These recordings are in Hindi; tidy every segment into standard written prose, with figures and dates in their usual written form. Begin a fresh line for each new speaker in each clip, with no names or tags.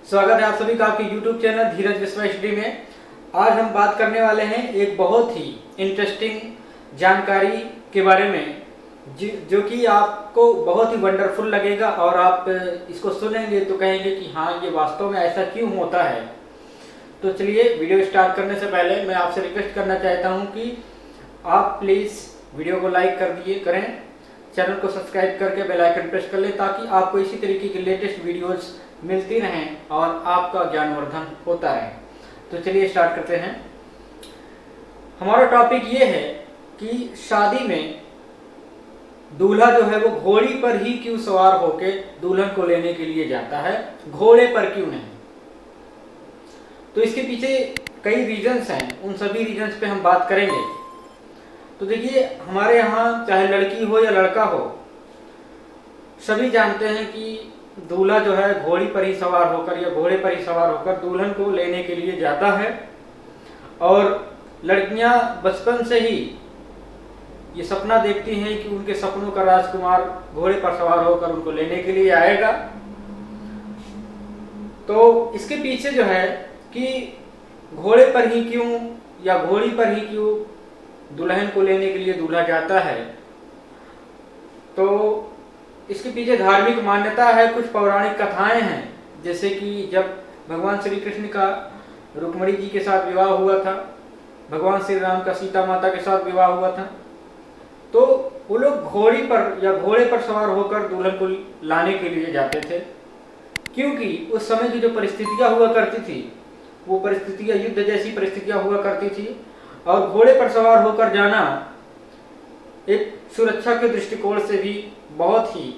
स्वागत है आप सभी का आपके YouTube चैनल धीरज विश्व HD में। आज हम बात करने वाले हैं एक बहुत ही इंटरेस्टिंग जानकारी के बारे में जो कि आपको बहुत ही वंडरफुल लगेगा और आप इसको सुनेंगे तो कहेंगे कि हाँ, ये वास्तव में ऐसा क्यों होता है। तो चलिए, वीडियो स्टार्ट करने से पहले मैं आपसे रिक्वेस्ट करना चाहता हूँ कि आप प्लीज़ वीडियो को लाइक करें, चैनल को सब्सक्राइब करके बेल आइकन प्रेस कर लें ताकि आपको इसी तरीके की लेटेस्ट वीडियोस मिलती रहें और आपका ज्ञानवर्धन होता रहे। तो चलिए स्टार्ट करते हैं। हमारा टॉपिक ये है कि शादी में दूल्हा जो है वो घोड़ी पर ही क्यों सवार होके दुल्हन को लेने के लिए जाता है, घोड़े पर क्यों नहीं। तो इसके पीछे कई रीजंस हैं, उन सभी रीजंस पे हम बात करेंगे। तो देखिए, हमारे यहाँ चाहे लड़की हो या लड़का हो, सभी जानते हैं कि दूल्हा जो है घोड़ी पर ही सवार होकर या घोड़े पर ही सवार होकर दुल्हन को लेने के लिए जाता है। और लड़कियां बचपन से ही ये सपना देखती हैं कि उनके सपनों का राजकुमार घोड़े पर सवार होकर उनको लेने के लिए आएगा। तो इसके पीछे जो है कि घोड़े पर ही क्यों या घोड़ी पर ही क्यों दुल्हन को लेने के लिए दूल्हा जाता है, तो इसके पीछे धार्मिक मान्यता है, कुछ पौराणिक कथाएं हैं। जैसे कि जब भगवान श्री कृष्ण का रुक्मिणी जी के साथ विवाह हुआ था, भगवान श्री राम का सीता माता के साथ विवाह हुआ था, तो वो लोग घोड़ी पर या घोड़े पर सवार होकर दुल्हन को लाने के लिए जाते थे, क्योंकि उस समय की जो परिस्थितियां हुआ करती थी वो परिस्थितियां युद्ध जैसी परिस्थितियां हुआ करती थी और घोड़े पर सवार होकर जाना एक सुरक्षा के दृष्टिकोण से भी बहुत ही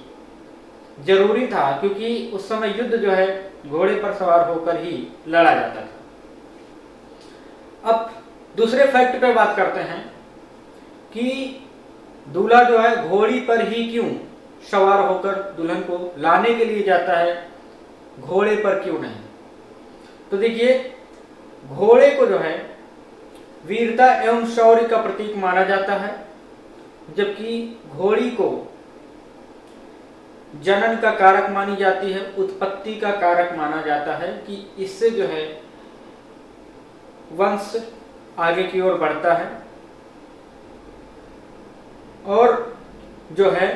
जरूरी था, क्योंकि उस समय युद्ध जो है घोड़े पर सवार होकर ही लड़ा जाता था। अब दूसरे फैक्ट पे बात करते हैं कि दूल्हा जो है घोड़ी पर ही क्यों सवार होकर दुल्हन को लाने के लिए जाता है, घोड़े पर क्यों नहीं। तो देखिए, घोड़े को जो है वीरता एवं शौर्य का प्रतीक माना जाता है, जबकि घोड़ी को जनन का कारक मानी जाती है, उत्पत्ति का कारक माना जाता है कि इससे जो है वंश आगे की ओर बढ़ता है। और जो है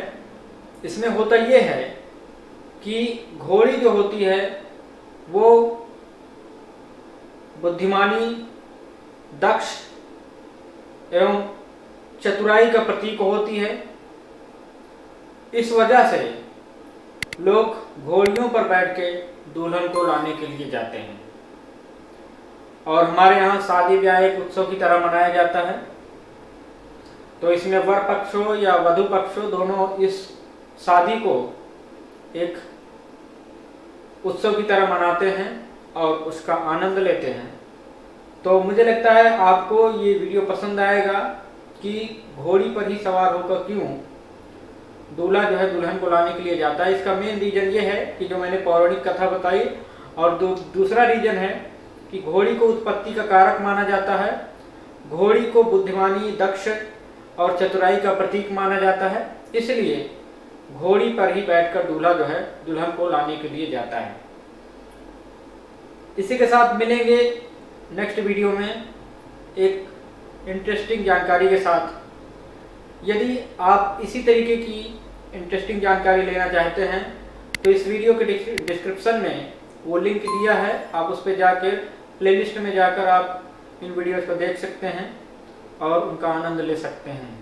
इसमें होता यह है कि घोड़ी जो होती है वो बुद्धिमानी, दक्ष एवं चतुराई का प्रतीक होती है। इस वजह से लोग घोड़ियों पर बैठ के दुल्हन को लाने के लिए जाते हैं। और हमारे यहाँ शादी ब्याह एक उत्सव की तरह मनाया जाता है। तो इसमें वर पक्ष हो या वधू पक्ष हो, दोनों इस शादी को एक उत्सव की तरह मनाते हैं और उसका आनंद लेते हैं। तो मुझे लगता है आपको ये वीडियो पसंद आएगा कि घोड़ी पर ही सवार होकर क्यों दूल्हा जो है दुल्हन को लाने के लिए जाता है। इसका मेन रीजन ये है कि जो मैंने पौराणिक कथा बताई, और दूसरा रीजन है कि घोड़ी को उत्पत्ति का कारक माना जाता है, घोड़ी को बुद्धिमानी, दक्ष और चतुराई का प्रतीक माना जाता है, इसलिए घोड़ी पर ही बैठकर दूल्हा जो है दुल्हन को लाने के लिए जाता है। इसी के साथ मिलेंगे नेक्स्ट वीडियो में एक इंटरेस्टिंग जानकारी के साथ। यदि आप इसी तरीके की इंटरेस्टिंग जानकारी लेना चाहते हैं तो इस वीडियो के डिस्क्रिप्शन में वो लिंक दिया है, आप उस पर जाकर प्लेलिस्ट में जाकर आप इन वीडियोस को देख सकते हैं और उनका आनंद ले सकते हैं।